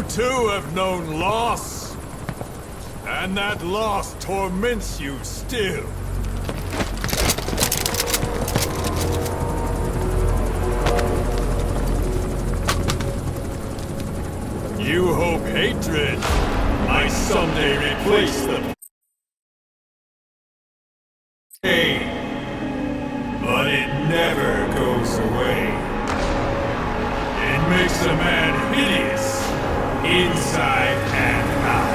You too have known loss. And that loss torments you still. You hope hatred might someday replace the pain, but it never goes away. It makes a man hideous, inside and out.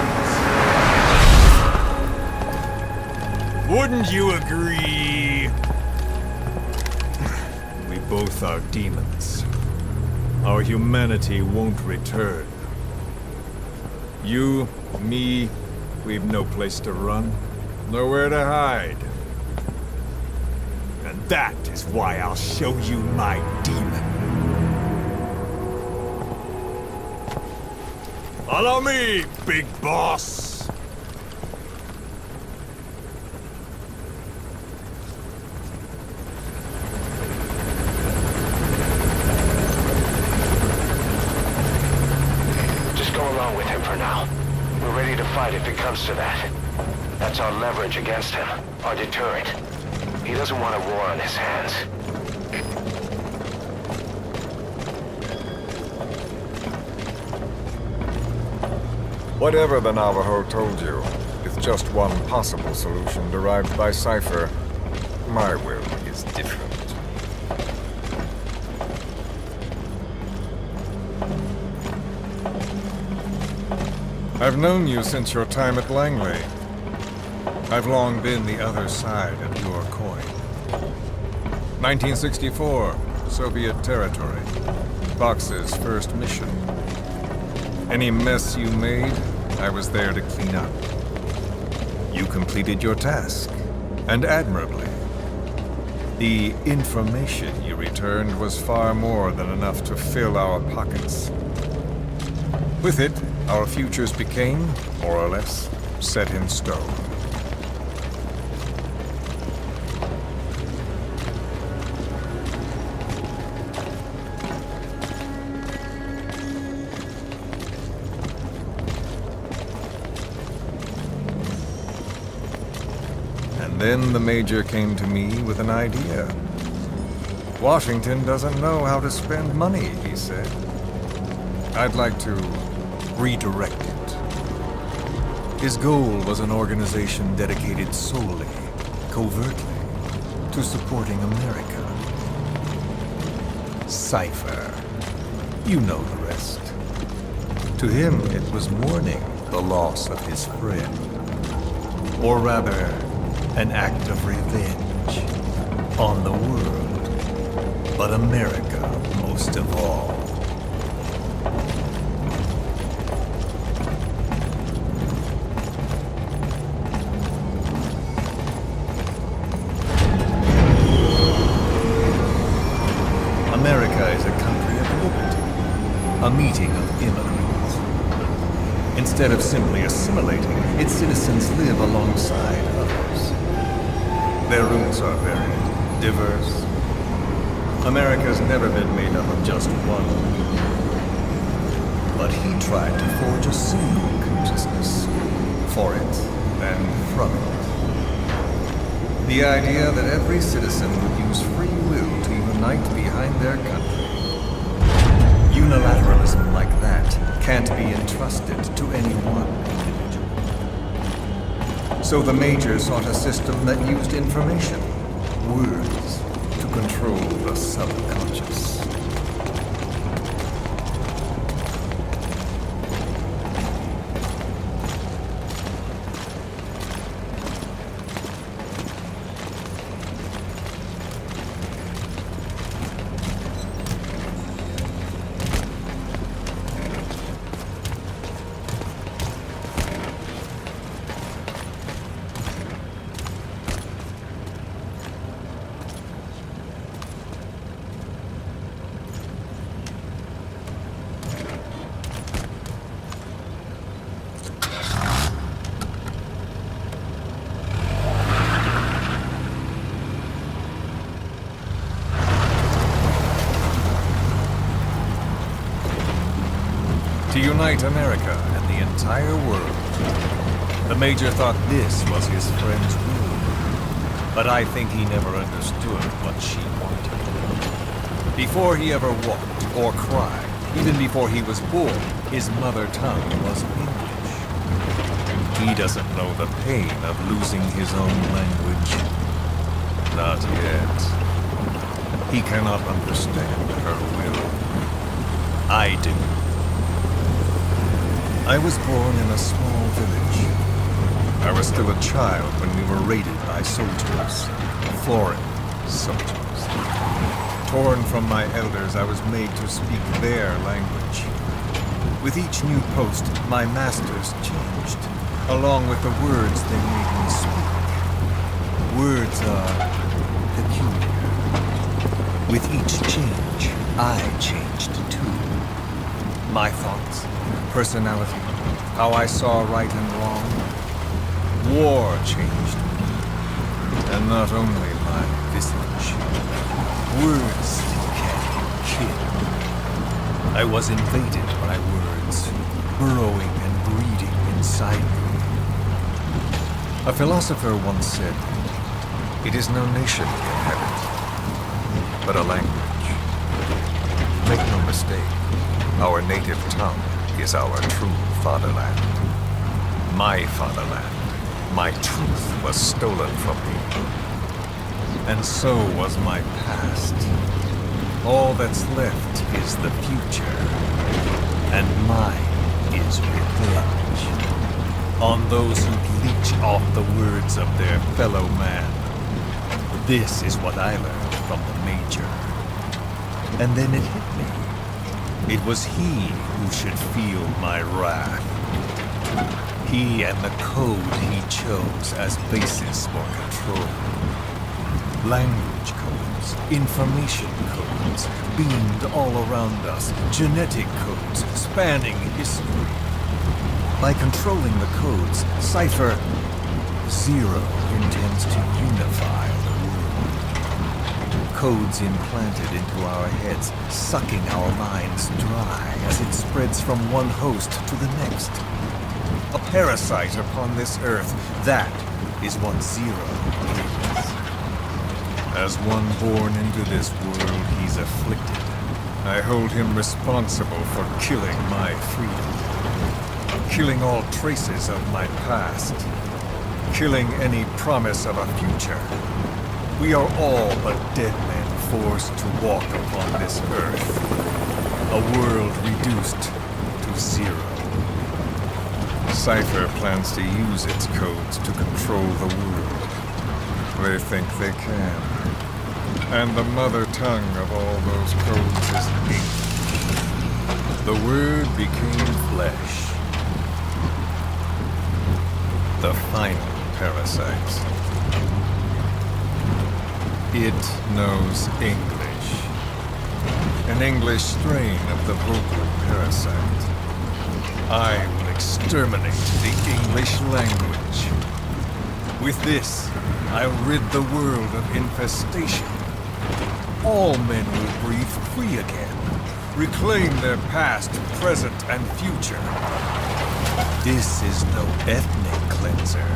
Wouldn't you agree? We both are demons. Our humanity won't return. You, me, we've no place to run, nowhere to hide. And that is why I'll show you my demon. Follow me, big boss! Just go along with him for now. We're ready to fight if it comes to that. That's our leverage against him, our deterrent. He doesn't want a war on his hands. Whatever the Navajo told you, with just one possible solution derived by Cypher, my will is different. I've known you since your time at Langley. I've long been the other side of your coin. 1964, Soviet territory. Box's first mission. Any mess you made, I was there to clean up. You completed your task, and admirably. The information you returned was far more than enough to fill our pockets. With it, our futures became, more or less, set in stone. And then the Major came to me with an idea. Washington doesn't know how to spend money, he said. I'd like to redirect it. His goal was an organization dedicated solely, covertly, to supporting America. Cypher. You know the rest. To him, it was mourning the loss of his friend. Or rather, an act of revenge on the world, but America most of all. America is a country of liberty, a meeting of immigrants. Instead of simply assimilating, its citizens live alongside others. Their roots are varied, diverse. America's never been made up of just one people. But he tried to forge a single consciousness, for it and from it. The idea that every citizen would use free will to unite behind their country. Unilateralism like that can't be entrusted to any one individual. So the Major sought a system that used information, words, to control the subconscious. to unite America and the entire world. The Major thought this was his friend's will, but I think he never understood what she wanted. Before he ever walked or cried, even before he was born, his mother tongue was English. He doesn't know the pain of losing his own language. Not yet. He cannot understand her will. I do. I was born in a small village. I was still a child when we were raided by soldiers. Foreign soldiers. Torn from my elders, I was made to speak their language. With each new post, my masters changed, along with the words they made me speak. Words are peculiar. With each change, I changed too. My thoughts, personality, how I saw right and wrong. War changed me. And not only my visage. Words can kill. I was invaded by words, burrowing and breeding inside me. A philosopher once said, "It is no nation we inhabit, but a language." Make no mistake, our native tongue is our true fatherland. My fatherland. My truth was stolen from me. And so was my past. All that's left is the future. And mine is revenge. On those who leech off the words of their fellow man. This is what I learned from the Major. And then it hit me. It was he who should feel my wrath. He and the code he chose as basis for control. Language codes, information codes, beamed all around us, genetic codes spanning history. By controlling the codes, Cypher Zero intends to unify the world. Codes implanted into our heads, sucking our minds dry as it spreads from one host to the next. A parasite upon this earth, that is what Zero is. As one born into this world, he's afflicted. I hold him responsible for killing my freedom. Killing all traces of my past. Killing any promise of a future. We are all but dead men forced to walk upon this earth. A world reduced to zero. Cypher plans to use its codes to control the world. They think they can. And the mother tongue of all those codes is ink. The word became flesh. The final parasite. It knows English. An English strain of the vocal parasite. I will exterminate the English language. With this, I'll rid the world of infestation. All men will breathe free again, reclaim their past, present, and future. This is no ethnic cleanser.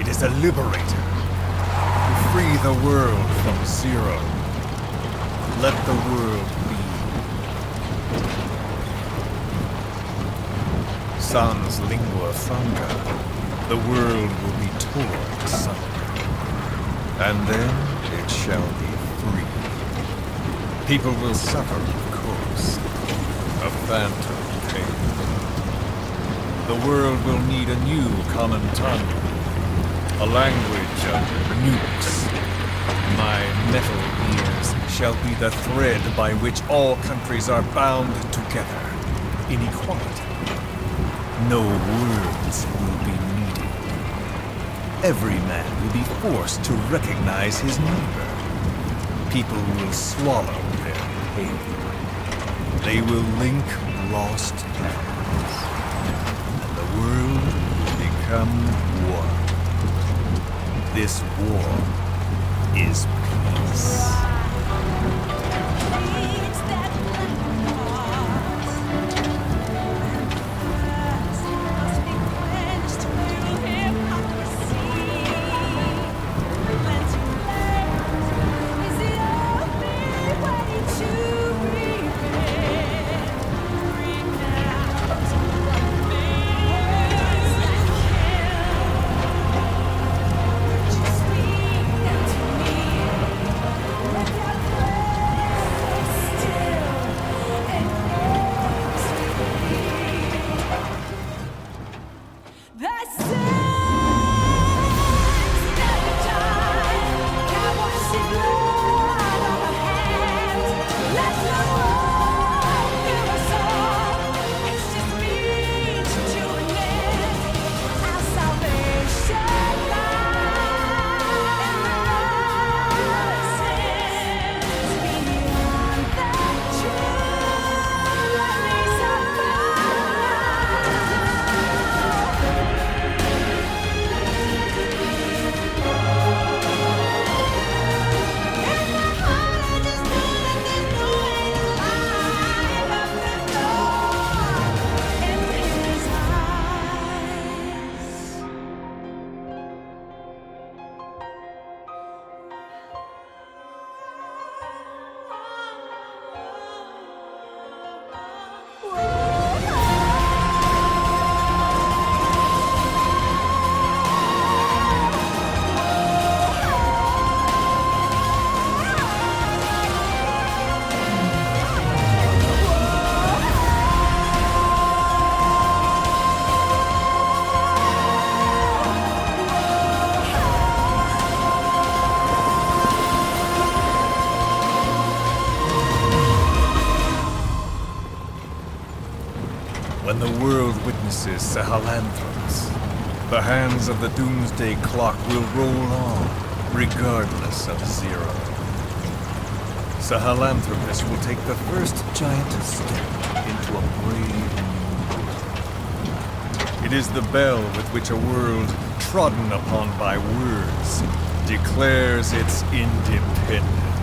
It is a liberator. To free the world from Zero. Let the world be. Sans lingua franca, the world will be torn asunder. And then it shall be free. People will suffer, of course, a phantom pain. The world will need a new common tongue, a language of nukes. My metal ears shall be the thread by which all countries are bound together in equality. No words will be needed. Every man will be forced to recognize his neighbor. People will swallow their pain. They will link lost hands. And the world will become one. This war is peace. the world witnesses Sahelanthropus, the hands of the doomsday clock will roll on, regardless of Zero. Sahelanthropus will take the first giant step into a brave new world. It is the bell with which a world trodden upon by words declares its independence.